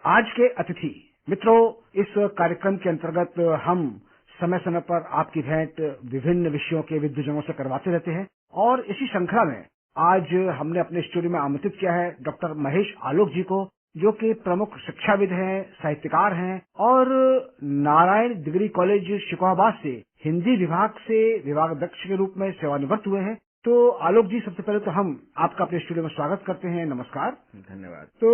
आज के अतिथि मित्रों, इस कार्यक्रम के अंतर्गत हम समय समय पर आपकी भेंट विभिन्न विषयों के विद्वजनों से करवाते रहते हैं और इसी श्रृंखला में आज हमने अपने स्टूडियो में आमंत्रित किया है डॉक्टर महेश आलोक जी को, जो कि प्रमुख शिक्षाविद हैं, साहित्यकार हैं और नारायण डिग्री कॉलेज शिकोहाबाद से हिंदी विभाग से विभागाध्यक्ष के रूप में सेवानिवृत्त हुए हैं। तो आलोक जी, सबसे पहले तो हम आपका अपने स्टूडियो में स्वागत करते हैं। नमस्कार। धन्यवाद। तो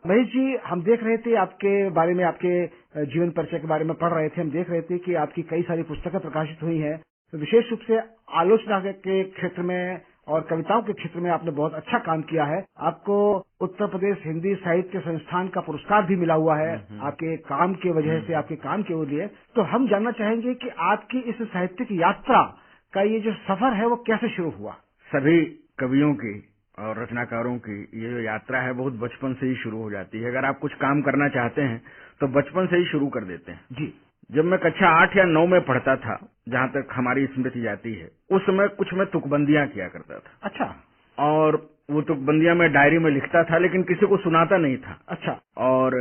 महेश जी, हम देख रहे थे आपके बारे में, आपके जीवन परिचय के बारे में पढ़ रहे थे। हम देख रहे थे कि आपकी कई सारी पुस्तकें प्रकाशित हुई हैं, तो विशेष रूप से आलोचना के क्षेत्र में और कविताओं के क्षेत्र में आपने बहुत अच्छा काम किया है। आपको उत्तर प्रदेश हिंदी साहित्य संस्थान का पुरस्कार भी मिला हुआ है आपके काम की वजह से, आपके काम के लिए। तो हम जानना चाहेंगे कि आपकी इस साहित्यिक यात्रा का ये जो सफर है वो कैसे शुरू हुआ? सभी कवियों की और रचनाकारों की ये जो यात्रा है बहुत बचपन से ही शुरू हो जाती है। अगर आप कुछ काम करना चाहते हैं तो बचपन से ही शुरू कर देते हैं जी। जब मैं कक्षा 8 या 9 में पढ़ता था, जहाँ तक हमारी स्मृति जाती है, उस समय कुछ मैं तुकबंदियां किया करता था। अच्छा। और वो तुकबंदियां मैं डायरी में लिखता था, लेकिन किसी को सुनाता नहीं था। अच्छा। और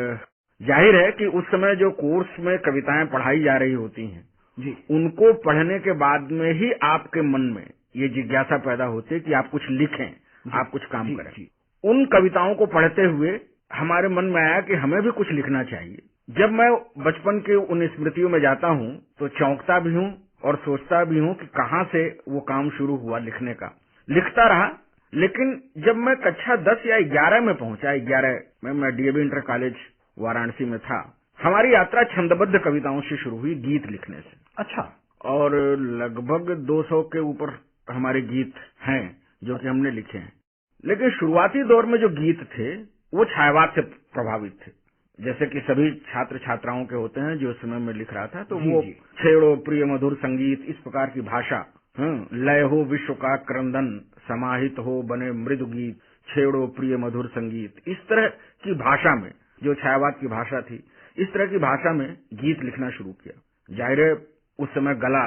जाहिर है कि उस समय जो कोर्स में कविताएं पढ़ाई जा रही होती हैं जी, उनको पढ़ने के बाद में ही आपके मन में ये जिज्ञासा पैदा होती है कि आप कुछ लिखें, आप कुछ काम करें। जी। उन कविताओं को पढ़ते हुए हमारे मन में आया कि हमें भी कुछ लिखना चाहिए। जब मैं बचपन के उन स्मृतियों में जाता हूँ तो चौंकता भी हूँ और सोचता भी हूँ कि कहाँ से वो काम शुरू हुआ लिखने का। लिखता रहा, लेकिन जब मैं कक्षा 10 या 11 में पहुंचा, 11 में मैं डीएवी इंटर कॉलेज वाराणसी में था, हमारी यात्रा छंदबद्ध कविताओं से शुरू हुई, गीत लिखने से। अच्छा। और लगभग 200 के ऊपर हमारे गीत हैं जो कि हमने लिखे हैं। लेकिन शुरुआती दौर में जो गीत थे वो छायावाद से प्रभावित थे, जैसे कि सभी छात्र छात्राओं के होते हैं। जो समय में लिख रहा था तो वो छेड़ो प्रिय मधुर संगीत, इस प्रकार की भाषा, लय हो विश्व का क्रंदन, समाहित हो बने मृदु गीत, छेड़ो प्रिय मधुर संगीत, इस तरह की भाषा में, जो छायावाद की भाषा थी, इस तरह की भाषा में गीत लिखना शुरू किया। जाहिर है उस समय गला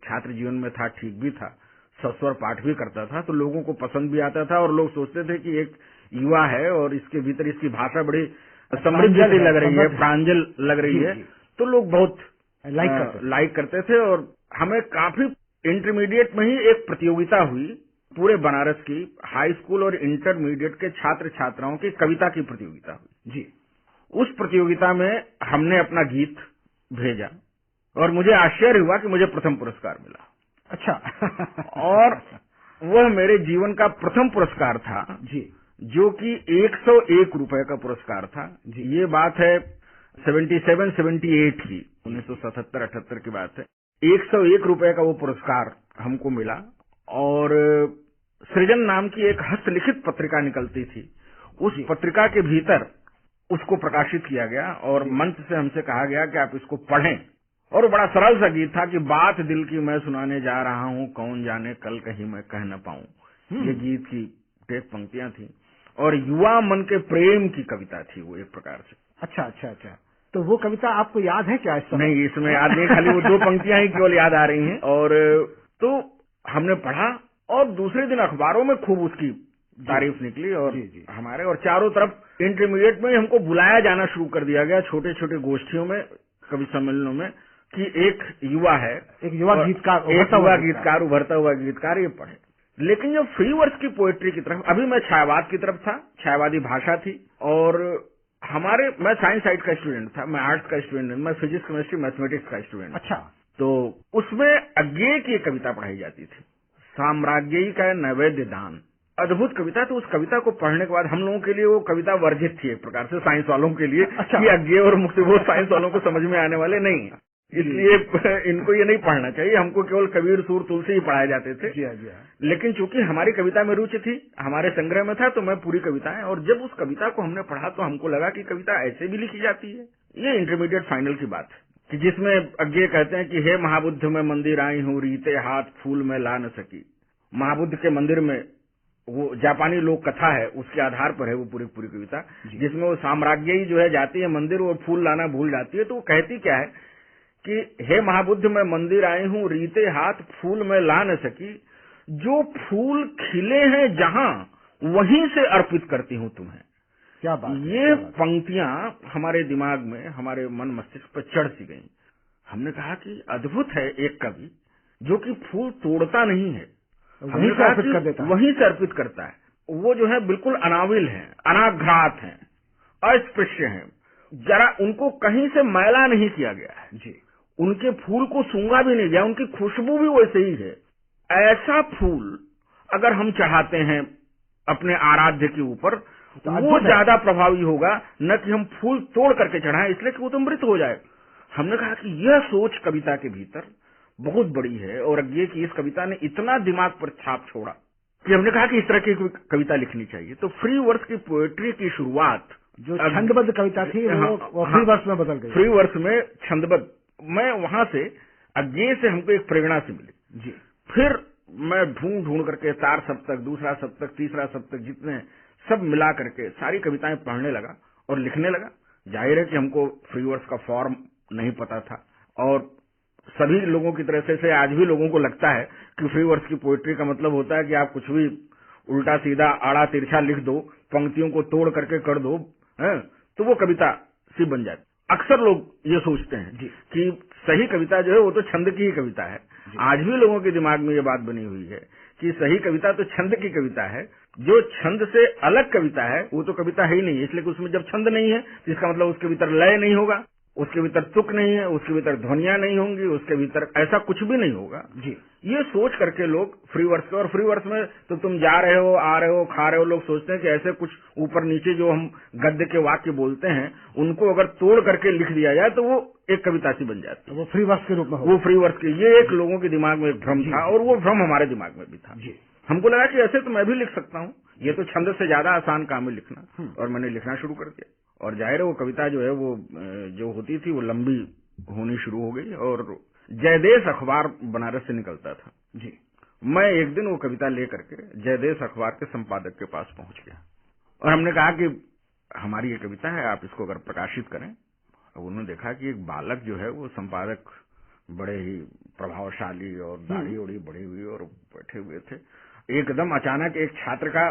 छात्र जीवन में था, ठीक भी था, सस्वर पाठ भी करता था, तो लोगों को पसंद भी आता था और लोग सोचते थे कि एक युवा है और इसके भीतर इसकी भाषा बड़ी समृद्ध सी लग रही है, प्रांजल लग रही है, तो लोग बहुत लाइक करते थे। और हमें काफी इंटरमीडिएट में ही एक प्रतियोगिता हुई, पूरे बनारस की हाई स्कूल और इंटरमीडिएट के छात्र छात्राओं की कविता की प्रतियोगिता हुई जी। उस प्रतियोगिता में हमने अपना गीत भेजा और मुझे आश्चर्य हुआ कि मुझे प्रथम पुरस्कार मिला। अच्छा। और वह मेरे जीवन का प्रथम पुरस्कार था जी, जो कि 101 रुपए का पुरस्कार था जी। ये बात है 77-78 की, 1977-78 की बात है। 101 रुपए का वो पुरस्कार हमको मिला। और सृजन नाम की एक हस्तलिखित पत्रिका निकलती थी, उस पत्रिका के भीतर उसको प्रकाशित किया गया और मंच से हमसे कहा गया कि आप इसको पढ़ें। और बड़ा सरल सा गीत था कि बात दिल की मैं सुनाने जा रहा हूँ, कौन जाने कल कहीं मैं कह न पाऊं। ये गीत की टेक पंक्तियां थी और युवा मन के प्रेम की कविता थी वो एक प्रकार से। अच्छा अच्छा अच्छा। तो वो कविता आपको याद है क्या? नहीं, इसमें याद नहीं, खाली वो 2 पंक्तियां ही केवल याद आ रही हैं। और तो हमने पढ़ा और दूसरे दिन अखबारों में खूब उसकी तारीफ निकली और हमारे और चारों तरफ इंटरमीडिएट में हमको बुलाया जाना शुरू कर दिया गया, छोटे छोटे गोष्ठियों में, कवि सम्मेलनों में, कि एक युवा है, एक युवा गीतकार, उभरता हुआ गीतकार, ये पढ़े। लेकिन जो फ्री वर्स की पोएट्री की तरफ, अभी मैं छायावाद की तरफ था, छायावादी भाषा थी। और मैं साइंस साइड का स्टूडेंट था, मैं आर्ट्स का स्टूडेंट, मैं फिजिक्स केमिस्ट्री मैथमेटिक्स का स्टूडेंट। अच्छा। तो उसमें अज्ञेय की कविता पढ़ाई जाती थी, साम्राज्ञी का नैवेद्य दान, अद्भुत कविता। तो उस कविता को पढ़ने के बाद हम लोगों के लिए वो कविता वर्जित थी एक प्रकार से, साइंस वालों के लिए। अच्छा। कि अज्ञेय और मुक्त वो साइंस वालों को समझ में आने वाले नहीं, इसलिए इनको ये नहीं पढ़ना चाहिए। हमको केवल कबीर, सूर, तुलसी ही पढ़ाए जाते थे। जी हाँ, जी हाँ। लेकिन चूंकि हमारी कविता में रुचि थी, हमारे संग्रह में था, तो मैं पूरी कविताएं, और जब उस कविता को हमने पढ़ा तो हमको लगा कि कविता ऐसे भी लिखी जाती है। ये इंटरमीडिएट फाइनल की बात है कि जिसमें अज्ञेय कहते हैं कि हे महाबुद्ध में मंदिर आई हूँ, रीते हाथ फूल में ला न सकी। महाबुद्ध के मंदिर में, वो जापानी लोक कथा है, उसके आधार पर है वो पूरी कविता, जिसमें वो साम्राज्ञी जो है जाती है मंदिर, वो फूल लाना भूल जाती है। तो वो कहती क्या है कि हे महाबुद्ध मैं मंदिर आई हूँ, रीते हाथ फूल में ला न सकी, जो फूल खिले हैं जहां वहीं से अर्पित करती हूँ तुम्हें। क्या बात है, ये पंक्तियां हमारे दिमाग में, हमारे मन मस्तिष्क पर चढ़ सी गई। हमने कहा कि अद्भुत है एक कवि जो कि फूल तोड़ता नहीं है, वहीं से अर्पित कर देता है, वहीं से अर्पित करता है। वो जो है बिल्कुल अनाविल है, अनाघ्रात है, अस्पृश्य है, जरा उनको कहीं से मैला नहीं किया गया है जी। उनके फूल को सूंघा भी नहीं गया, उनकी खुशबू भी वैसे ही है। ऐसा फूल अगर हम चढ़ाते हैं अपने आराध्य के ऊपर तो वो ज्यादा प्रभावी होगा, न कि हम फूल तोड़ करके चढ़ाएं, इसलिए कि वो तो मृत हो जाए। हमने कहा कि यह सोच कविता के भीतर बहुत बड़ी है, और ये कि इस कविता ने इतना दिमाग पर छाप छोड़ा कि हमने कहा कि इस तरह की कविता लिखनी चाहिए। तो फ्री वर्स की पोएट्री की शुरुआत, जो छंदबद्ध कविता थी, वो फ्री वर्स में बदल गई। फ्री वर्स में छंदबद्ध, मैं वहां से अज्ञे से हमको एक प्रेरणा से मिली जी। फिर मैं ढूंढ करके 4 सप्तक, दूसरा सप्तक, तीसरा सप्तक, जितने सब मिला करके सारी कविताएं पढ़ने लगा और लिखने लगा। जाहिर है कि हमको फ्री वर्स का फॉर्म नहीं पता था, और सभी लोगों की तरह से आज भी लोगों को लगता है कि फ्री वर्स की पोएट्री का मतलब होता है कि आप कुछ भी उल्टा सीधा आड़ा तिरछा लिख दो, पंक्तियों को तोड़ करके कर दो, तो वो कविता सी बन जाती। अक्सर लोग ये सोचते हैं कि सही कविता जो है वो तो छंद की ही कविता है। आज भी लोगों के दिमाग में ये बात बनी हुई है कि सही कविता तो छंद की कविता है, जो छंद से अलग कविता है वो तो कविता है ही नहीं, इसलिए कि उसमें जब छंद नहीं है तो इसका मतलब उसके भीतर लय नहीं होगा, उसके भीतर तुक नहीं है, उसके भीतर ध्वनियां नहीं होंगी, उसके भीतर ऐसा कुछ भी नहीं होगा जी। ये सोच करके लोग फ्री वर्स के, और फ्री वर्स में तो तुम जा रहे हो, आ रहे हो, खा रहे हो, लोग सोचते हैं कि ऐसे कुछ ऊपर नीचे जो हम गद्य के वाक्य बोलते हैं उनको अगर तोड़ करके लिख दिया जाए तो वो एक कविता सी बन जाती है, वो फ्री वर्स के रूप में, वो फ्री वर्स के। ये एक लोगों के दिमाग में एक भ्रम था, और वो भ्रम हमारे दिमाग में भी था जी। हमको लगा कि ऐसे तो मैं भी लिख सकता हूँ, ये तो छंद से ज्यादा आसान काम है लिखना, और मैंने लिखना शुरू कर दिया। और जाहिर है वो कविता जो है वो जो होती थी वो लंबी होनी शुरू हो गई, और जयदेश अखबार बनारस से निकलता था जी। मैं एक दिन वो कविता लेकर के जयदेश अखबार के संपादक के पास पहुंच गया, और हमने कहा कि हमारी ये कविता है, आप इसको अगर प्रकाशित करें। अब उन्होंने देखा कि एक बालक जो है वो संपादक बड़े ही प्रभावशाली और दाढ़ी ओढ़ी बढ़ी हुई और बैठे हुए थे, एकदम अचानक एक छात्र का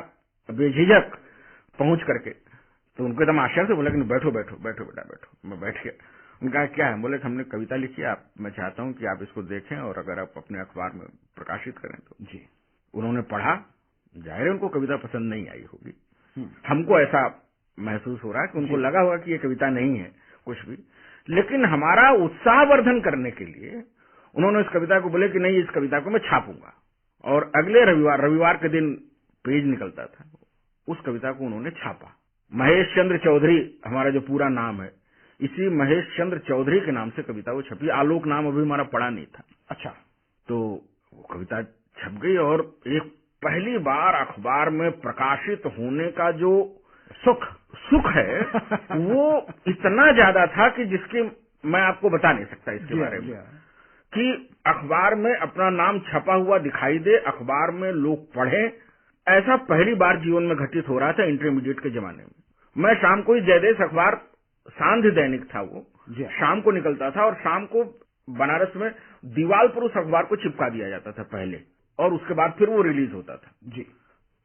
बेझिझक पहुंच करके तो उनको एकदम आश्चर्य से बोला कि बैठो बैठो बैठो बेटा बैठो। मैं बैठ गया। उनका क्या है? बोले कि हमने कविता लिखी है, मैं चाहता हूं कि आप इसको देखें और अगर आप अपने अखबार में प्रकाशित करें तो। जी। उन्होंने पढ़ा, जाहिर है उनको कविता पसंद नहीं आई होगी, हमको ऐसा महसूस हो रहा है कि उनको लगा होगा कि ये कविता नहीं है कुछ भी, लेकिन हमारा उत्साहवर्धन करने के लिए उन्होंने इस कविता को बोले कि नहीं, इस कविता को मैं छापूंगा। और अगले रविवार के दिन पेज निकलता था, उस कविता को उन्होंने छापा। महेश चंद्र चौधरी हमारा जो पूरा नाम है, इसी महेश चंद्र चौधरी के नाम से कविता वो छपी। आलोक नाम अभी हमारा पड़ा नहीं था। अच्छा। तो वो कविता छप गई, और एक पहली बार अखबार में प्रकाशित होने का जो सुख है वो इतना ज्यादा था कि जिसके मैं आपको बता नहीं सकता इसके बारे में, कि अखबार में अपना नाम छपा हुआ दिखाई दे, अखबार में लोग पढ़ें, ऐसा पहली बार जीवन में घटित हो रहा था इंटरमीडिएट के जमाने में। मैं शाम को ही जयदेश अखबार, सांध्य दैनिक था वो, शाम को निकलता था, और शाम को बनारस में दीवाल पर उस अखबार को चिपका दिया जाता था पहले, और उसके बाद फिर वो रिलीज होता था जी।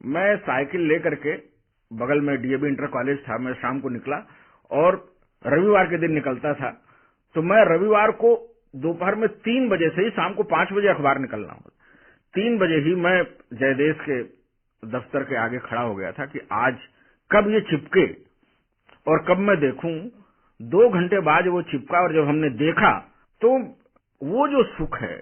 मैं साइकिल लेकर के, बगल में डीएवी इंटर कॉलेज था, मैं शाम को निकला, और रविवार के दिन निकलता था। तो मैं रविवार को दोपहर में 3 बजे से ही शाम को 5 बजे अखबार निकलना होगा। 3 बजे ही मैं जयदेश के दफ्तर के आगे खड़ा हो गया था कि आज कब ये चिपके और कब मैं देखूं। 2 घंटे बाद वो चिपका, और जब हमने देखा तो वो जो सुख है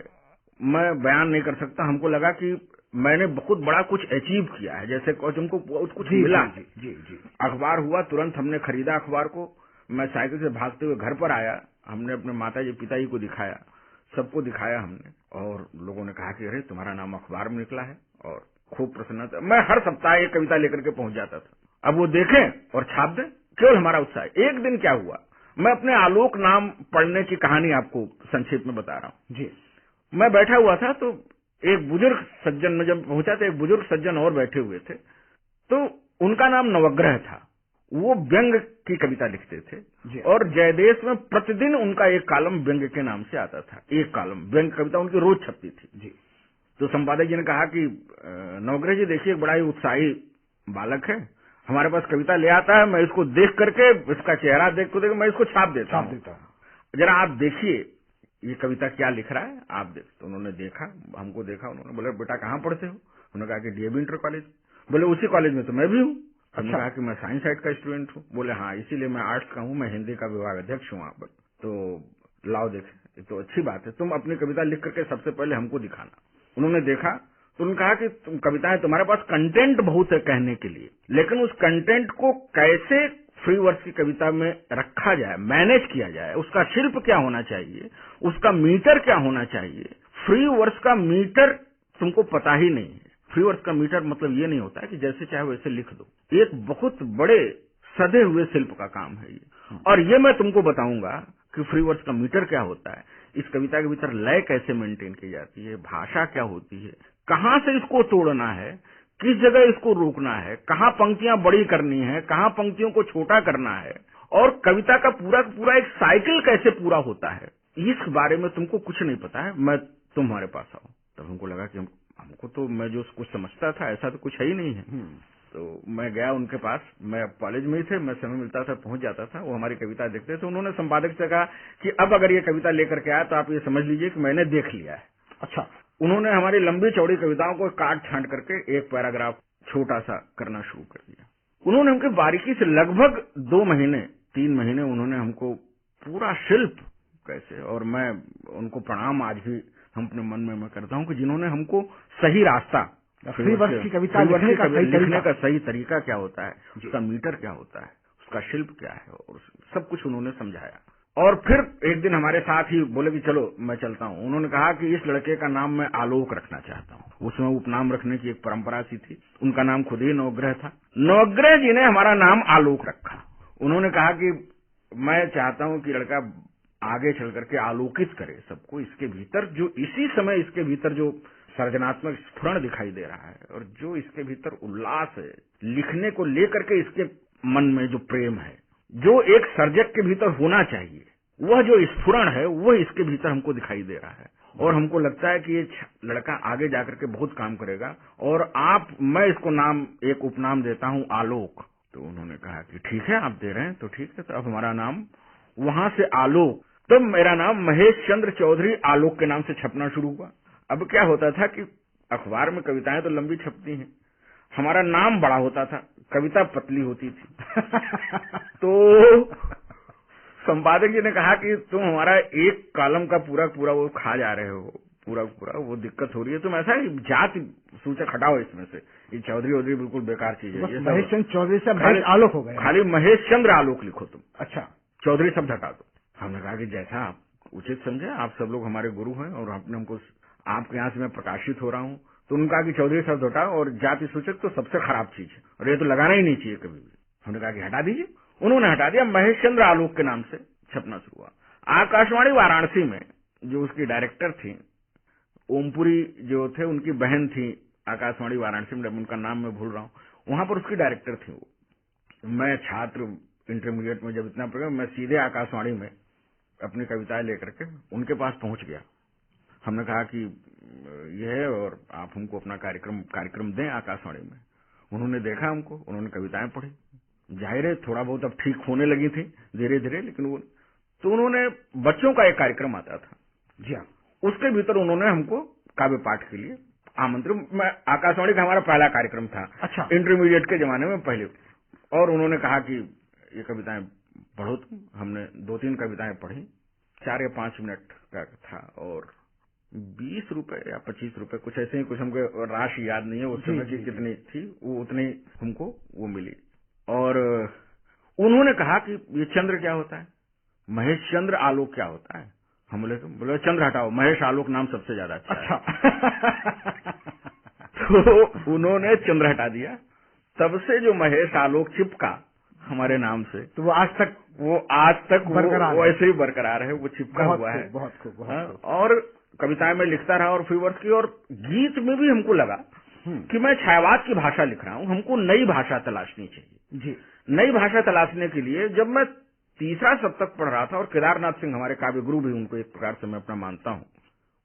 मैं बयान नहीं कर सकता। हमको लगा कि मैंने बहुत बड़ा कुछ अचीव किया है, जैसे तुमको कुछ मिला। जी। अखबार हुआ, तुरंत हमने खरीदा अखबार को। मैं साइकिल से भागते हुए घर पर आया, हमने अपने माताजी पिताजी को दिखाया, सबको दिखाया हमने, और लोगों ने कहा कि अरे तुम्हारा नाम अखबार में निकला है, और खूब प्रसन्नता। मैं हर सप्ताह एक कविता लेकर के पहुंच जाता था, अब वो देखें और छाप दें, केवल हमारा उत्साह। एक दिन क्या हुआ, मैं अपने आलोक नाम पढ़ने की कहानी आपको संक्षेप में बता रहा हूँ जी। मैं बैठा हुआ था, तो एक बुजुर्ग सज्जन, में जब पहुंचा तो एक बुजुर्ग सज्जन और बैठे हुए थे, तो उनका नाम नवग्रह था। वो व्यंग की कविता लिखते थे, और जयदेश में प्रतिदिन उनका एक कॉलम व्यंग के नाम से आता था। एक कॉलम व्यंग कविता उनकी रोज छपती थी जी। तो संपादक जी ने कहा कि नवग्रह जी देखिए, बड़ा ही उत्साही बालक है, हमारे पास कविता ले आता है, मैं इसको देख करके, इसका चेहरा देख को मैं इसको छाप देता हूँ। जरा आप देखिए ये कविता क्या लिख रहा है, आप देख। तो उन्होंने देखा, हमको देखा, उन्होंने बोले बेटा कहाँ पढ़ते हो? उन्होंने कहा कि डीएवी इंटर कॉलेज। बोले उसी कॉलेज में तो मैं भी हूँ। हमने कहा कि मैं साइंस साइड का स्टूडेंट हूँ। बोले हाँ, इसीलिए मैं आर्ट्स का हूँ, मैं हिंदी का विभाग अध्यक्ष हूँ वहाँ पर। तो लाओ देख, तो अच्छी बात है, तुम अपनी कविता लिख करके सबसे पहले हमको दिखाना। उन्होंने देखा तो उन्होंने कहा कि तुम कविताएं, तुम्हारे पास कंटेंट बहुत है कहने के लिए, लेकिन उस कंटेंट को कैसे फ्री वर्स की कविता में रखा जाए, मैनेज किया जाए, उसका शिल्प क्या होना चाहिए, उसका मीटर क्या होना चाहिए। फ्री वर्स का मीटर तुमको पता ही नहीं है। फ्री वर्स का मीटर मतलब ये नहीं होता है कि जैसे चाहे वैसे लिख दो। एक बहुत बड़े सधे हुए शिल्प का काम है ये। और ये मैं तुमको बताऊंगा कि फ्री वर्स का मीटर क्या होता है, इस कविता के भीतर लय कैसे मेंटेन की जाती है, भाषा क्या होती है, कहाँ से इसको तोड़ना है, किस जगह इसको रोकना है, कहाँ पंक्तियां बड़ी करनी है, कहाँ पंक्तियों को छोटा करना है, और कविता का पूरा एक साइकिल कैसे पूरा होता है, इस बारे में तुमको कुछ नहीं पता है। मैं तुम्हारे पास आऊं। तब हमको लगा कि हमको तो, मैं जो कुछ समझता था ऐसा तो कुछ है ही नहीं है। तो मैं गया उनके पास, मैं कॉलेज में ही थे, मैं समय मिलता था पहुंच जाता था, वो हमारी कविता देखते थे। उन्होंने संपादक से कहा कि अब अगर ये कविता लेकर के आया तो आप ये समझ लीजिए कि मैंने देख लिया है। अच्छा। उन्होंने हमारी लंबी चौड़ी कविताओं को काट छांट करके एक पैराग्राफ छोटा सा करना शुरू कर दिया। उन्होंने हमको बारीकी से लगभग 2 महीने 3 महीने उन्होंने हमको पूरा शिल्प कैसे, और मैं उनको प्रणाम आज भी हम अपने मन में मैं करता हूं कि जिन्होंने हमको सही रास्ता, फ्री वर्स की कविता लिखने का सही तरीका क्या होता है, उसका मीटर क्या होता है, उसका शिल्प क्या है, और सब कुछ उन्होंने समझाया। और फिर एक दिन हमारे साथ ही बोले कि चलो मैं चलता हूँ। उन्होंने कहा कि इस लड़के का नाम मैं आलोक रखना चाहता हूँ। उसमें उपनाम रखने की एक परंपरा सी थी। उनका नाम खुद ही नवग्रह था। नवग्रह जी ने हमारा नाम आलोक रखा। उन्होंने कहा कि मैं चाहता हूँ कि लड़का आगे चल करके आलोकित करे सबको। इसके भीतर जो इसी समय इसके भीतर जो सर्जनात्मक स्फुरण दिखाई दे रहा है, और जो इसके भीतर उल्लास है, लिखने को लेकर के इसके मन में जो प्रेम है, जो एक सर्जक के भीतर होना चाहिए, वह जो स्फुरण है वह इसके भीतर हमको दिखाई दे रहा है। और हमको लगता है कि ये लड़का आगे जाकर के बहुत काम करेगा, और मैं इसको नाम, एक उपनाम देता हूँ आलोक। तो उन्होंने कहा कि ठीक है, आप दे रहे हैं तो ठीक है। तो अब हमारा नाम वहां से आलोक, तब मेरा नाम महेश चंद्र चौधरी आलोक के नाम से छपना शुरू हुआ। अब क्या होता था कि अखबार में कविताएं तो लंबी छपती हैं, हमारा नाम बड़ा होता था, कविता पतली होती थी। तो संपादक जी ने कहा कि तुम हमारा एक कॉलम का पूरा वो खा जा रहे हो, पूरा वो दिक्कत हो रही है, तुम ऐसा जाति सूचक हटाओ इसमें से, ये चौधरी वौधरी बिल्कुल बेकार चीज है। ये महेश चंद्र चौधरी से महेश आलोक हो गया, खाली महेश चंद्र आलोक लिखो तुम। अच्छा, चौधरी शब्द हटा दो। हमने कहा कि जैसा आप उचित समझे, आप सब लोग हमारे गुरु हैं, और आपने हमको, आपके यहाँ से मैं प्रकाशित हो रहा हूँ। तो उन्होंने कहा कि चौधरी शब्द हटाओ, और जाति सूचक तो सबसे खराब चीज है, और ये तो लगाना ही नहीं चाहिए कभी भी। हमने कहा कि हटा दीजिए। उन्होंने हटा दिया, महेश चंद्र आलोक के नाम से छपना शुरू हुआ। आकाशवाणी वाराणसी में जो उसकी डायरेक्टर थी, ओमपुरी जो थे, उनकी बहन थी आकाशवाणी वाराणसी में, उनका नाम मैं भूल रहा हूँ, वहां पर उसकी डायरेक्टर थी वो। मैं छात्र इंटरमीडिएट में जब इतना पढ़ा, मैं सीधे आकाशवाणी में अपनी कविताएं लेकर के उनके पास पहुंच गया। हमने कहा कि यह है, और आप हमको अपना कार्यक्रम दें आकाशवाणी में। उन्होंने देखा हमको, उन्होंने कविताएं पढ़ी। जाहिर है थोड़ा बहुत अब ठीक होने लगी थी धीरे धीरे, लेकिन वो तो उन्होंने, बच्चों का एक कार्यक्रम आता था, जी हाँ, उसके भीतर उन्होंने हमको काव्य पाठ के लिए आमंत्रित। मैं आकाशवाणी का हमारा पहला कार्यक्रम था, अच्छा, इंटरमीडिएट के जमाने में पहले। और उन्होंने कहा कि ये कविताएं पढ़ो तुम। हमने 2-3 कविताएं पढ़ी, 4 या 5 मिनट का था, और 20 रुपए या 25 रुपए कुछ ऐसे ही, कुछ हमको राशि याद नहीं है उस समय की कितनी थी, वो उतनी हमको वो मिली। और उन्होंने कहा कि ये चंद्र क्या होता है, महेश चंद्र आलोक क्या होता है। हम बोले चंद्र हटाओ, महेश आलोक नाम सबसे ज्यादा अच्छा है। तो उन्होंने चंद्र हटा दिया। तब से जो महेश आलोक चिपका हमारे नाम से, तो वो आज तक वो ऐसे ही बरकरार है, वो चिपका हुआ है। बहुत खूब। और कविताएं में लिखता रहा, और फ्री वर्स की, और गीत में भी हमको लगा कि मैं छायावाद की भाषा लिख रहा हूँ, हमको नई भाषा तलाशनी चाहिए जी। नई भाषा तलाशने के लिए जब मैं तीसरा सप्तक पढ़ रहा था, और केदारनाथ सिंह हमारे काव्य गुरु भी, उनको एक प्रकार से मैं अपना मानता हूँ,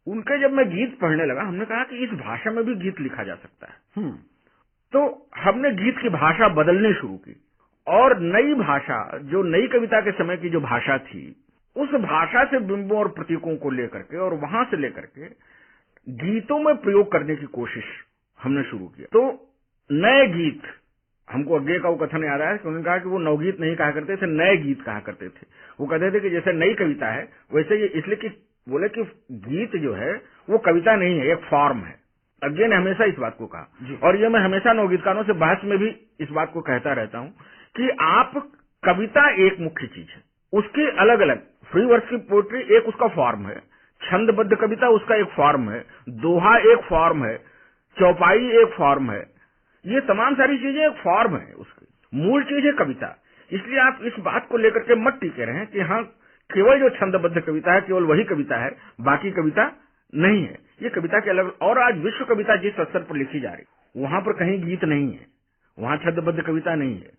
उनके जब मैं गीत पढ़ने लगा, हमने कहा कि इस भाषा में भी गीत लिखा जा सकता है। तो हमने गीत की भाषा बदलनी शुरू की और नई भाषा, जो नई कविता के समय की जो भाषा थी, उस भाषा से बिंबों और प्रतीकों को लेकर के और वहां से लेकर के गीतों में प्रयोग करने की कोशिश हमने शुरू किया। तो नए गीत, हमको अज्ञे का वो कथन याद आया कि उन्होंने कहा कि वो नवगीत नहीं कहा करते थे, नए गीत कहा करते थे। वो कहते थे कि जैसे नई कविता है वैसे ये, इसलिए कि बोले कि गीत जो है वो कविता नहीं है, एक फॉर्म है। अज्ञे ने हमेशा इस बात को कहा और ये मैं हमेशा नवगीतकारों से बहस में भी इस बात को कहता रहता हूं कि आप, कविता एक मुख्य चीज है, उसके अलग अलग फ्री वर्स की पोएट्री एक उसका फॉर्म है, छंदबद्ध कविता उसका एक फॉर्म है, दोहा एक फॉर्म है, चौपाई एक फॉर्म है, ये तमाम सारी चीजें एक फॉर्म है, उसकी मूल चीज है कविता। इसलिए आप इस बात को लेकर के मत टिके रहें कि हाँ केवल जो छंदबद्ध कविता है केवल वही कविता है, बाकी कविता नहीं है। ये कविता के अलग, और आज विश्व कविता जिस स्तर पर लिखी जा रही वहां पर कहीं गीत नहीं है, वहां छंदबद्ध कविता नहीं है,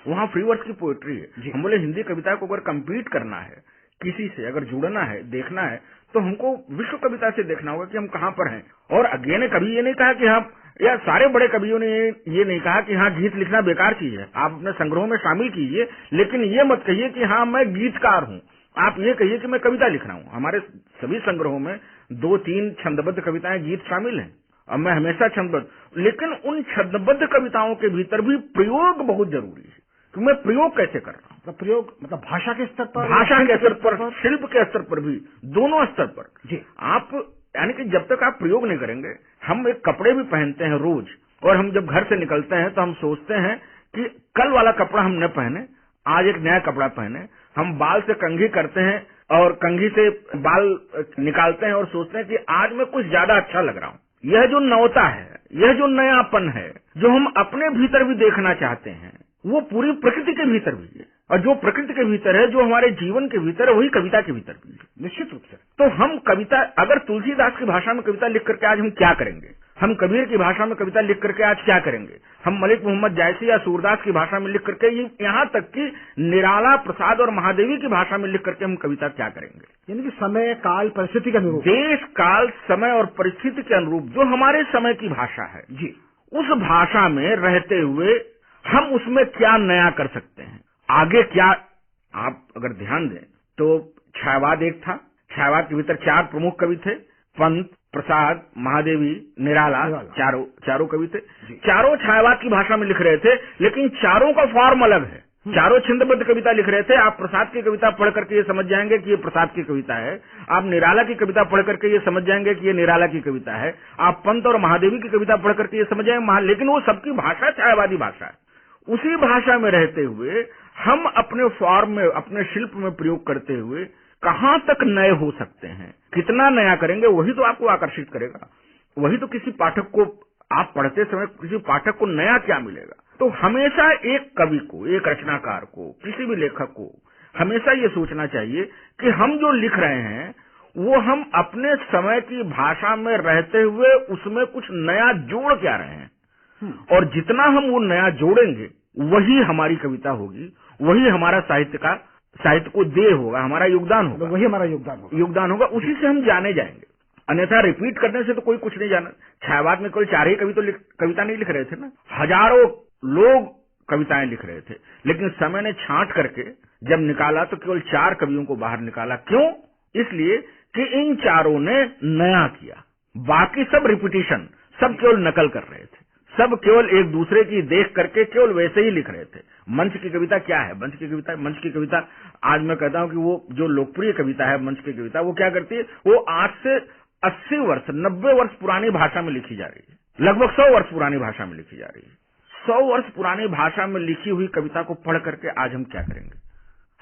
वहां फ्री वर्स की पोएट्री है। हम बोले हिंदी कविता को अगर कम्पीट करना है, किसी से अगर जुड़ना है, देखना है, तो हमको विश्व कविता से देखना होगा कि हम कहां पर हैं। और अज्ञे ने कभी ये नहीं कहा कि हम, या सारे बड़े कवियों ने ये नहीं कहा कि हाँ गीत लिखना बेकार चीज है, आप अपने संग्रहों में शामिल कीजिए, लेकिन ये मत कहिए कि हाँ मैं गीतकार हूँ, आप ये कहिए कि मैं कविता लिख रहा हूँ। हमारे सभी संग्रहों में 2-3 छंदबद्ध कविताएं, गीत शामिल हैं, और मैं हमेशा छंदबद्ध, लेकिन उन छंदबद्ध कविताओं के भीतर भी प्रयोग बहुत जरूरी है कि मैं प्रयोग कैसे कर रहा हूँ। तो प्रयोग मतलब भाषा के स्तर पर, भाषा के स्तर पर, शिल्प के स्तर पर भी, दोनों स्तर पर जी। आप, यानी कि जब तक आप प्रयोग नहीं करेंगे, हम एक कपड़े भी पहनते हैं रोज, और हम जब घर से निकलते हैं तो हम सोचते हैं कि कल वाला कपड़ा हम न पहने, आज एक नया कपड़ा पहने। हम बाल से कंघी करते हैं और कंघी से बाल निकालते हैं और सोचते हैं कि आज मैं कुछ ज्यादा अच्छा लग रहा हूँ। यह जो नवता है, यह जो नयापन है, जो हम अपने भीतर भी देखना चाहते हैं, वो पूरी प्रकृति के भीतर भी है, और जो प्रकृति के भीतर है, जो हमारे जीवन के भीतर है, वही कविता के भीतर भी है, निश्चित रूप से। तो हम कविता, अगर तुलसीदास की भाषा में कविता लिख करके आज हम क्या करेंगे, हम कबीर की भाषा में कविता लिख करके आज क्या करेंगे, हम मलिक मोहम्मद जायसी या सूरदास की भाषा में लिख करके, यहाँ तक कि निराला, प्रसाद और महादेवी की भाषा में लिख करके हम कविता क्या करेंगे। यानी कि समय, काल, परिस्थिति के अनुरूप, देश, काल, समय और परिस्थिति के अनुरूप जो हमारे समय की भाषा है जी, उस भाषा में रहते हुए हम उसमें क्या नया कर सकते हैं, आगे क्या। आप अगर ध्यान दें तो छायावाद एक था, छायावाद के भीतर 4 प्रमुख कवि थे, पंत, प्रसाद, महादेवी, निराला, चारों कवि थे। चारों छायावाद की भाषा में लिख रहे थे, लेकिन चारों का फॉर्म अलग है। चारों छंदबद्ध कविता लिख रहे थे। आप प्रसाद की कविता पढ़ करके ये समझ जाएंगे कि ये प्रसाद की कविता है, आप निराला की कविता पढ़ करके ये समझ जाएंगे कि ये निराला की कविता है, आप पंत और महादेवी की कविता पढ़ करके ये समझ जाएंगे, लेकिन वो सबकी भाषा छायावादी भाषा है। उसी भाषा में रहते हुए हम अपने फॉर्म में, अपने शिल्प में प्रयोग करते हुए कहां तक नए हो सकते हैं, कितना नया करेंगे, वही तो आपको आकर्षित करेगा। वही तो किसी पाठक को, आप पढ़ते समय किसी पाठक को नया क्या मिलेगा। तो हमेशा एक कवि को, एक रचनाकार को, किसी भी लेखक को हमेशा ये सोचना चाहिए कि हम जो लिख रहे हैं वो हम अपने समय की भाषा में रहते हुए उसमें कुछ नया जोड़ क्या रहे हैं, और जितना हम वो नया जोड़ेंगे वही हमारी कविता होगी, वही हमारा साहित्य को देह होगा, हमारा योगदान होगा, वही हमारा योगदान होगा। उसी से हम जाने जाएंगे। अन्यथा रिपीट करने से तो कोई कुछ नहीं जाना। छायावाद में केवल 4 ही कवि तो कविता नहीं लिख रहे थे ना, हजारों लोग कविताएं लिख रहे थे, लेकिन समय ने छांट करके जब निकाला तो केवल 4 कवियों को बाहर निकाला। क्यों? इसलिए कि इन चारों ने नया किया, बाकी सब रिपीटिशन, सब केवल नकल कर रहे थे, सब केवल एक दूसरे की देख करके केवल वैसे ही लिख रहे थे। मंच की कविता क्या है? मंच की कविता आज मैं कहता हूं कि वो जो लोकप्रिय कविता है मंच की कविता, वो क्या करती है, वो आज से 80 वर्ष 90 वर्ष पुरानी भाषा में लिखी जा रही है, लगभग 100 वर्ष पुरानी भाषा में लिखी जा रही है। 100 वर्ष पुरानी भाषा में लिखी हुई कविता को पढ़ करके आज हम क्या करेंगे?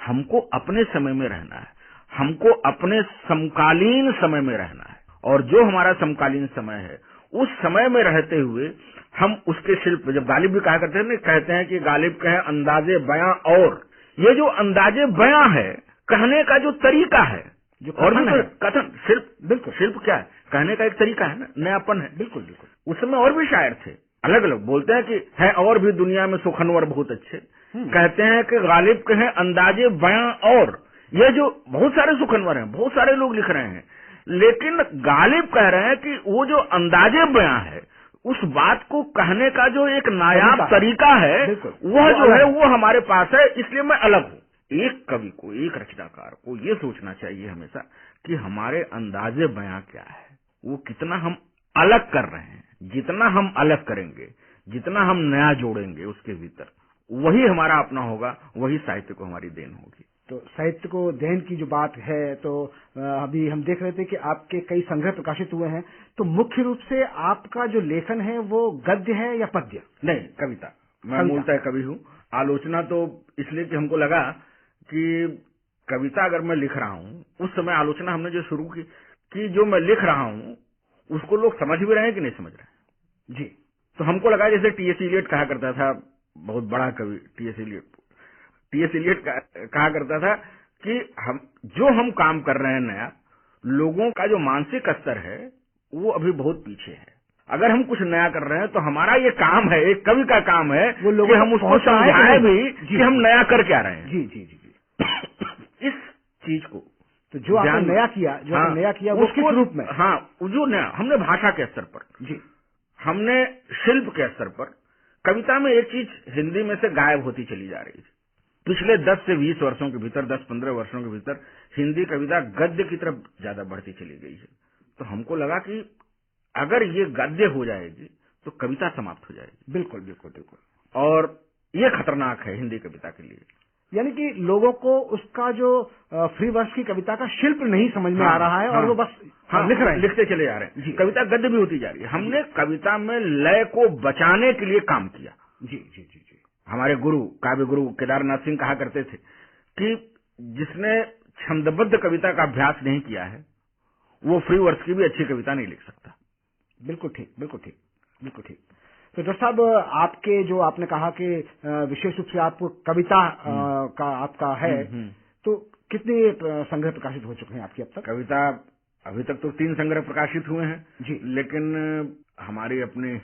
हमको अपने समय में रहना है, हमको अपने समकालीन समय में रहना है, और जो हमारा समकालीन समय है उस समय में रहते हुए हम उसके शिल्प, जब गालिब भी कहा करते हैं ना, कहते हैं कि गालिब कहे अंदाजे बयां, और ये जो अंदाजे बयां है, कहने का जो तरीका है, जो और भी कथन, शिल्प, बिल्कुल शिल्प क्या है, कहने का एक तरीका है ना, नयापन है। बिल्कुल बिल्कुल। उसमें और भी शायर थे, अलग अलग बोलते हैं कि है और भी दुनिया में सुखनवर बहुत अच्छे, कहते हैं कि गालिब कहे अंदाजे बयां, और ये जो बहुत सारे सुखनवर हैं, बहुत सारे लोग लिख रहे हैं, लेकिन गालिब कह रहे हैं कि वो जो अंदाजे बयां है उस बात को कहने का जो एक नायाब तरीका है, वह जो है वो हमारे पास है, इसलिए मैं अलग हूँ। एक कवि को, एक रचनाकार को ये सोचना चाहिए हमेशा कि हमारे अंदाजे बयां क्या है, वो कितना हम अलग कर रहे हैं। जितना हम अलग करेंगे, जितना हम नया जोड़ेंगे उसके भीतर, वही हमारा अपना होगा, वही साहित्य को हमारी देन होगी। तो साहित्य को देन की जो बात है, तो अभी हम देख रहे थे कि आपके कई संग्रह प्रकाशित हुए हैं, तो मुख्य रूप से आपका जो लेखन है वो गद्य है या पद्य? नहीं, कविता। मैं मूलतः कवि हूँ। आलोचना तो इसलिए कि हमको लगा कि कविता अगर मैं लिख रहा हूँ, उस समय आलोचना हमने जो शुरू की कि जो मैं लिख रहा हूँ उसको लोग समझ भी रहे हैं कि नहीं समझ रहे हैं। जी। तो हमको लगा, जैसे टी.एस. इलियट कहा करता था, बहुत बड़ा कवि टी.एस. इलियट कहा करता था कि हम काम कर रहे हैं नया, लोगों का जो मानसिक स्तर है वो अभी बहुत पीछे है। अगर हम कुछ नया कर रहे हैं तो हमारा ये काम है, एक कवि का काम है वो लोग हम उसको समझाएं भी कि हम नया कर क्या रहे हैं। जी जी जी जी। इस चीज को, तो जो आपने नया किया, वो किस रूप में? हाँ, जो नया हमने भाषा के स्तर पर, जी, हमने शिल्प के स्तर पर, कविता में एक चीज हिंदी में से गायब होती चली जा रही है। पिछले 10 से 20 वर्षों के भीतर, 10-15 वर्षों के भीतर हिंदी कविता गद्य की तरफ ज्यादा बढ़ती चली गई है। तो हमको लगा कि अगर ये गद्य हो जाएगी तो कविता समाप्त हो जाएगी। बिल्कुल बिल्कुल बिल्कुल। और ये खतरनाक है हिंदी कविता के लिए। यानी कि लोगों को उसका जो फ्री वर्स की कविता का शिल्प नहीं समझ में आ रहा है, और वो बस लिखते चले जा रहे हैं। जी, कविता गद्य भी होती जा रही है। हमने कविता में लय को बचाने के लिए काम किया। जी जी जी जी। हमारे गुरु, काव्य गुरु केदारनाथ सिंह कहा करते थे कि जिसने छंदबद्ध कविता का अभ्यास नहीं किया है वो फ्री वर्स की भी अच्छी कविता नहीं लिख सकता। बिल्कुल ठीक, बिल्कुल ठीक, बिल्कुल ठीक। तो डॉक्टर साहब, आपके जो आपने कहा कि विशेष रूप से आपको कविता का आपका है, तो कितने संग्रह प्रकाशित हो चुके हैं आपकी अब तक? कविता अभी तक तो 3 संग्रह प्रकाशित हुए हैं जी, लेकिन हमारी अपनी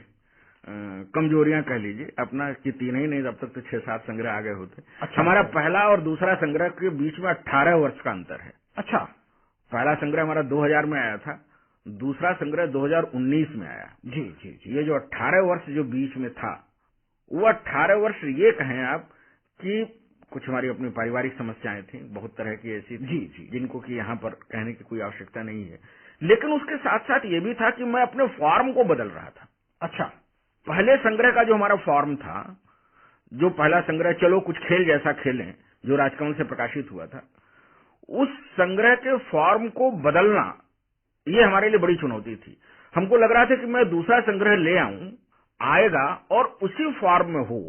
कमजोरियां कह लीजिए, अपना कि 3 ही नहीं, अब तक तो 6-7 संग्रह आ गए होते। अच्छा, हमारा पहला और दूसरा संग्रह के बीच में 18 वर्ष का अंतर है। अच्छा। पहला संग्रह हमारा 2000 में आया था, दूसरा संग्रह 2019 में आया। जी जी जी। ये जो 18 वर्ष जो बीच में था, वो 18 वर्ष ये कहें आप कि कुछ हमारी अपनी पारिवारिक समस्याएं थी, बहुत तरह की ऐसी थी, जी, जिनको कि यहाँ पर कहने की कोई आवश्यकता नहीं है। लेकिन उसके साथ साथ ये भी था कि मैं अपने फॉर्म को बदल रहा था। अच्छा। पहले संग्रह का जो हमारा फॉर्म था, जो पहला संग्रह चलो कुछ खेल जैसा खेलें, जो राजकमल से प्रकाशित हुआ था, उस संग्रह के फॉर्म को बदलना ये हमारे लिए बड़ी चुनौती थी। हमको लग रहा था कि मैं दूसरा संग्रह ले आऊं, आएगा और उसी फॉर्म में हो,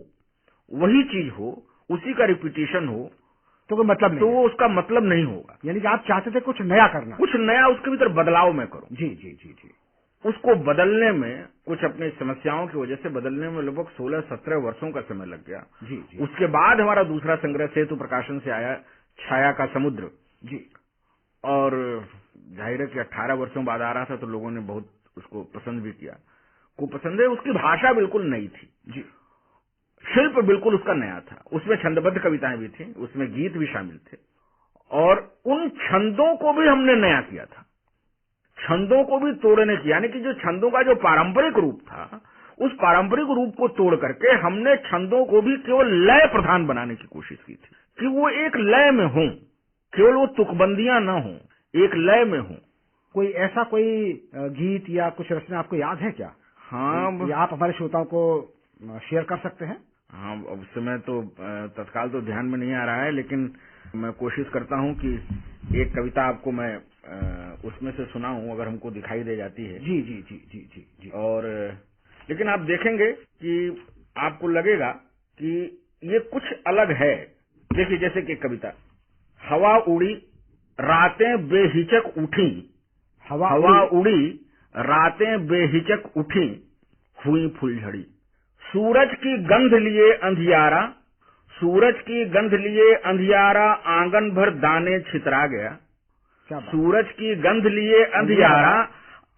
वही चीज हो, उसी का रिपीटिशन हो, तो कोई मतलब नहीं, तो वो उसका मतलब नहीं होगा। यानी कि आप चाहते थे कुछ नया करना, कुछ नया उसके भीतर बदलाव मैं करूं। जी जी जी जी। उसको बदलने में, कुछ अपनी समस्याओं की वजह से बदलने में लगभग 16-17 वर्षों का समय लग गया। जी जी। उसके बाद हमारा दूसरा संग्रह सेतु प्रकाशन से आया, छाया का समुद्र। जी। और जाहिर है कि 18 वर्षों बाद आ रहा था तो लोगों ने बहुत उसको पसंद भी किया। को पसंद है, उसकी भाषा बिल्कुल नई थी। जी। शिल्प बिल्कुल उसका नया था, उसमें छंदबद्ध कविताएं भी थी, उसमें गीत भी शामिल थे, और उन छंदों को भी हमने नया किया था, छंदों को भी तोड़ने की, यानी कि जो छंदों का जो पारंपरिक रूप था, उस पारंपरिक रूप को तोड़ करके हमने छंदों को भी केवल लय प्रधान बनाने की कोशिश की थी, कि वो एक लय में हों, केवल वो तुकबंदियां न हों, एक लय में हों। कोई ऐसा कोई गीत या कुछ रचना आपको याद है क्या? हाँ, या आप हमारे श्रोताओं को शेयर कर सकते हैं? हाँ, अब समय तो तत्काल तो ध्यान में नहीं आ रहा है, लेकिन मैं कोशिश करता हूँ कि एक कविता आपको मैं उसमें से सुनाऊं, अगर हमको दिखाई दे जाती है। जी जी जी जी जी जी। और लेकिन आप देखेंगे कि आपको लगेगा कि ये कुछ अलग है। देखिए, जैसे कि कविता, हवा उड़ी रातें बेहिचक उठी, हवा उड़ी रातें बेहिचक उठी, हुई फुलझड़ी, सूरज की गंध लिए अंधियारा, सूरज की गंध लिए अंधियारा, आंगन भर दाने छितरा गया, सूरज की गंध लिए अंधियारा,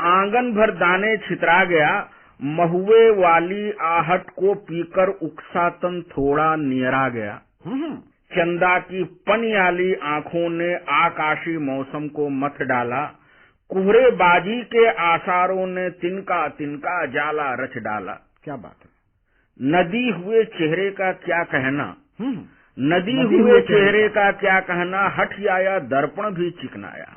आंगन भर दाने छितरा गया, महुए वाली आहट को पीकर उकसा तन थोड़ा नियरा गया, चंदा की पनियाली आंखों ने आकाशी मौसम को मथ डाला, कुहरे बाजी के आसारों ने तिनका तिनका जाला रच डाला। क्या बात है। नदी हुए चेहरे का क्या कहना, नदी हुए चेहरे का क्या कहना, हट आया दर्पण भी चिकनाया।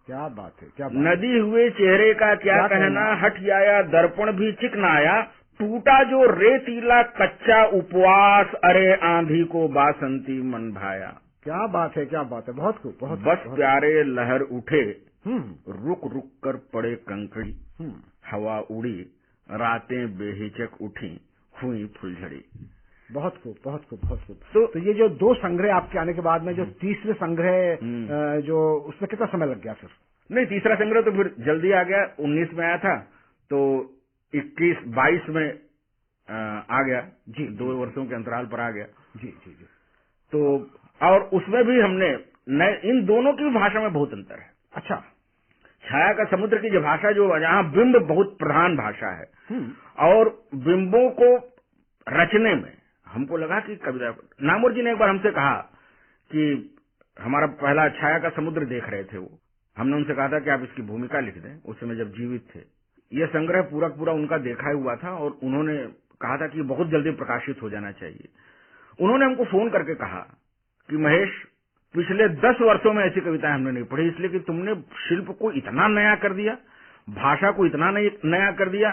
क्या बात है, क्या बात। नदी हुए चेहरे का क्या कहना, हट आया दर्पण भी चिकनाया। टूटा जो रेतीला कच्चा उपवास, अरे आंधी को बासंती मन भाया। क्या बात है, क्या बात है, बहुत खूब, बहुत बस बहुत प्यारे लहर उठे, रुक रुक कर पड़े कंकड़ी, हवा उड़ी रातें बेहिचक उठी, हुई फुलझड़ी। बहुत खूब, बहुत खूब, बहुत खूब। तो ये जो 2 संग्रह आपके आने के बाद में जो तीसरे संग्रह जो उसमें कितना समय लग गया फिर? नहीं, तीसरा संग्रह तो फिर जल्दी आ गया, 19 में आया था तो 21-22 में आ गया जी, 2 वर्षों के अंतराल पर आ गया जी जी जी। तो और उसमें भी हमने इन दोनों की भाषा में बहुत अंतर है। अच्छा। छाया का समुद्र की जो भाषा, जो जहाँ बिंब बहुत प्रधान भाषा है और बिंबों को रचने में हमको लगा कि कविता, नामवर जी ने एक बार हमसे कहा कि हमारा पहला छाया का समुद्र देख रहे थे वो, हमने उनसे कहा था कि आप इसकी भूमिका लिख दें, उस समय जब जीवित थे। यह संग्रह पूरा पूरा उनका देखा हुआ था और उन्होंने कहा था कि बहुत जल्दी प्रकाशित हो जाना चाहिए। उन्होंने हमको फोन करके कहा कि महेश, पिछले 10 वर्षों में ऐसी कविताएं हमने नहीं पढ़ी, इसलिए कि तुमने शिल्प को इतना नया कर दिया, भाषा को इतना नया कर दिया,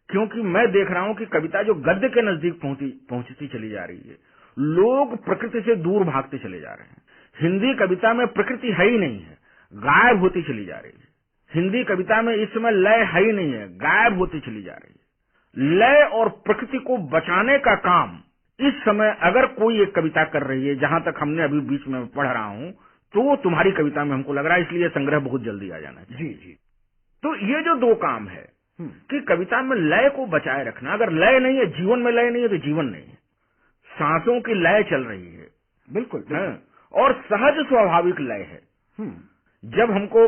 क्योंकि मैं देख रहा हूं कि कविता जो गद्य के नजदीक पहुंचती चली जा रही है, लोग प्रकृति से दूर भागते चले जा रहे हैं। हिंदी कविता में प्रकृति है ही नहीं है, गायब होती चली जा रही है। हिंदी कविता में इस समय लय है ही नहीं है, गायब होती चली जा रही है। लय और प्रकृति को बचाने का काम इस समय अगर कोई एक कविता कर रही है, जहां तक हमने अभी बीच में पढ़ रहा हूं, तो वो तुम्हारी कविता में हमको लग रहा है, इसलिए संग्रह बहुत जल्दी आ जाना चाहिए। जी जी। तो ये जो 2 काम है कि कविता में लय को बचाए रखना, अगर लय नहीं है, जीवन में लय नहीं है तो जीवन नहीं है। सांसों की लय चल रही है, बिल्कुल, बिल्कुल। और सहज स्वाभाविक लय है। जब हमको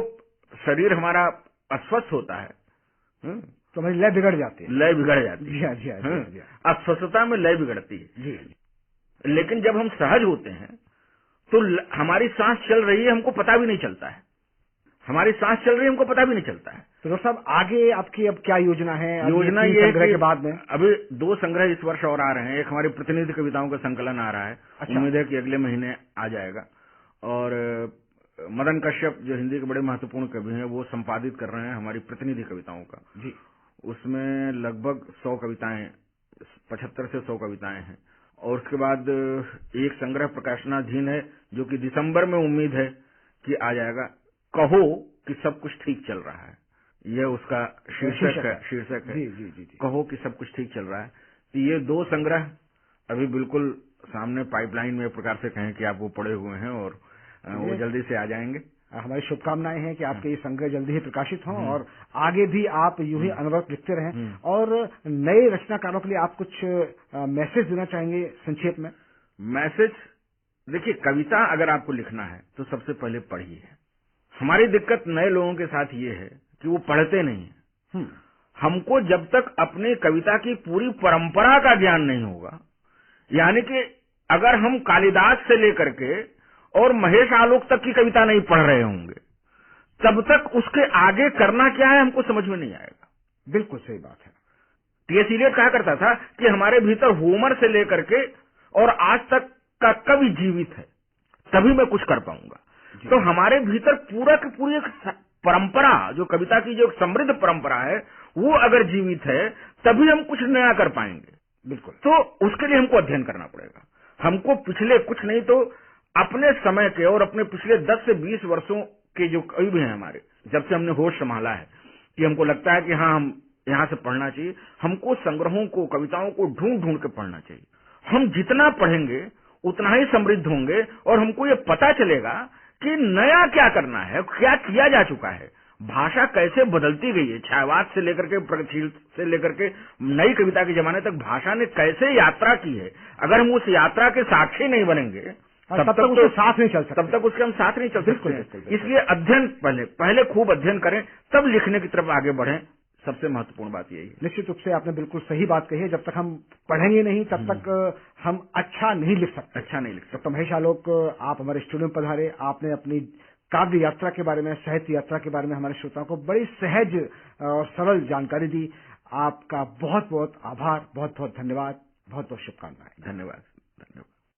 शरीर हमारा अस्वस्थ होता है तो हमारी लय बिगड़ जाती है, लय बिगड़ जाती है। जी हाँ, जी हाँ, जी हाँ। अस्वस्थता में लय बिगड़ती है जी। लेकिन जब हम सहज होते हैं तो हमारी सांस चल रही है, हमको पता भी नहीं चलता है। हमारी सांस चल रही है, हमको पता भी नहीं चलता है। तो डॉक्टर साहब, आगे आपकी अब क्या योजना है? योजना ये है संग्रह के बाद में अभी 2 संग्रह इस वर्ष और आ रहे हैं। एक हमारी प्रतिनिधि कविताओं का संकलन आ रहा है। अच्छा। उम्मीद है कि अगले महीने आ जाएगा। और मदन कश्यप जो हिंदी के बड़े महत्वपूर्ण कवि हैं, वो संपादित कर रहे हैं हमारी प्रतिनिधि कविताओं का जी। उसमें लगभग 100 कविताएं, 75 से 100 कविताएं हैं। और उसके बाद एक संग्रह प्रकाशनाधीन है जो कि दिसंबर में उम्मीद है कि आ जाएगा। कहो कि सब कुछ ठीक चल रहा है, यह उसका शीर्षक है। जी, जी, जी, जी। कहो कि सब कुछ ठीक चल रहा है। तो ये 2 संग्रह अभी बिल्कुल सामने पाइपलाइन में, एक प्रकार से कहें कि आप वो पड़े हुए हैं और वो जल्दी से आ जाएंगे। हमारी शुभकामनाएं हैं कि आपके ये संग्रह जल्दी ही प्रकाशित हों और आगे भी आप यूं ही अनवरत लिखते रहें। और नए रचनाकारों के लिए आप कुछ मैसेज देना चाहेंगे संक्षेप में? मैसेज, देखिए, कविता अगर आपको लिखना है तो सबसे पहले पढ़िए। हमारी दिक्कत नए लोगों के साथ ये है कि वो पढ़ते नहीं है। हमको जब तक अपनी कविता की पूरी परंपरा का ज्ञान नहीं होगा, यानी कि अगर हम कालिदास से लेकर के और महेश आलोक तक की कविता नहीं पढ़ रहे होंगे, तब तक उसके आगे करना क्या है हमको समझ में नहीं आएगा। बिल्कुल सही बात है। टी.एस. इलियट कहा करता था कि हमारे भीतर होमर से लेकर के और आज तक का कवि जीवित है, तभी मैं कुछ कर पाऊंगा। तो हमारे भीतर पूरा की पूरी एक परंपरा, जो कविता की जो समृद्ध परंपरा है, वो अगर जीवित है तभी हम कुछ नया कर पाएंगे। बिल्कुल। तो उसके लिए हमको अध्ययन करना पड़ेगा। हमको पिछले कुछ नहीं तो अपने समय के और अपने पिछले 10 से 20 वर्षों के जो कवि भी हैं हमारे, जब से हमने होश संभाला है कि हमको लगता है कि हाँ, हम यहाँ से पढ़ना चाहिए, हमको संग्रहों को, कविताओं को ढूंढ ढूंढ के पढ़ना चाहिए। हम जितना पढ़ेंगे उतना ही समृद्ध होंगे और हमको ये पता चलेगा कि नया क्या करना है, क्या किया जा चुका है, भाषा कैसे बदलती गई है। छायावाद से लेकर के, प्रगतिशील से लेकर के नई कविता के जमाने तक भाषा ने कैसे यात्रा की है। अगर हम उस यात्रा के साक्षी नहीं बनेंगे तब तक उसके साथ नहीं चल सकते, तब तक उसके हम साथ नहीं चल सकते। इसलिए अध्ययन पहले खूब अध्ययन करें, तब लिखने की तरफ आगे बढ़ें। सबसे महत्वपूर्ण बात यही है। निश्चित रूप से आपने बिल्कुल सही बात कही है। जब तक हम पढ़ेंगे नहीं तब तक हम अच्छा नहीं लिख सकते। अच्छा नहीं लिख सकते। तो महेश आलोक, आप हमारे स्टूडियो में पधारे, आपने अपनी काव्य यात्रा के बारे में, साहित्य यात्रा के बारे में हमारे श्रोताओं को बड़ी सहज और सरल जानकारी दी। आपका बहुत बहुत आभार, बहुत बहुत धन्यवाद, बहुत बहुत शुभकामनाएं। धन्यवाद।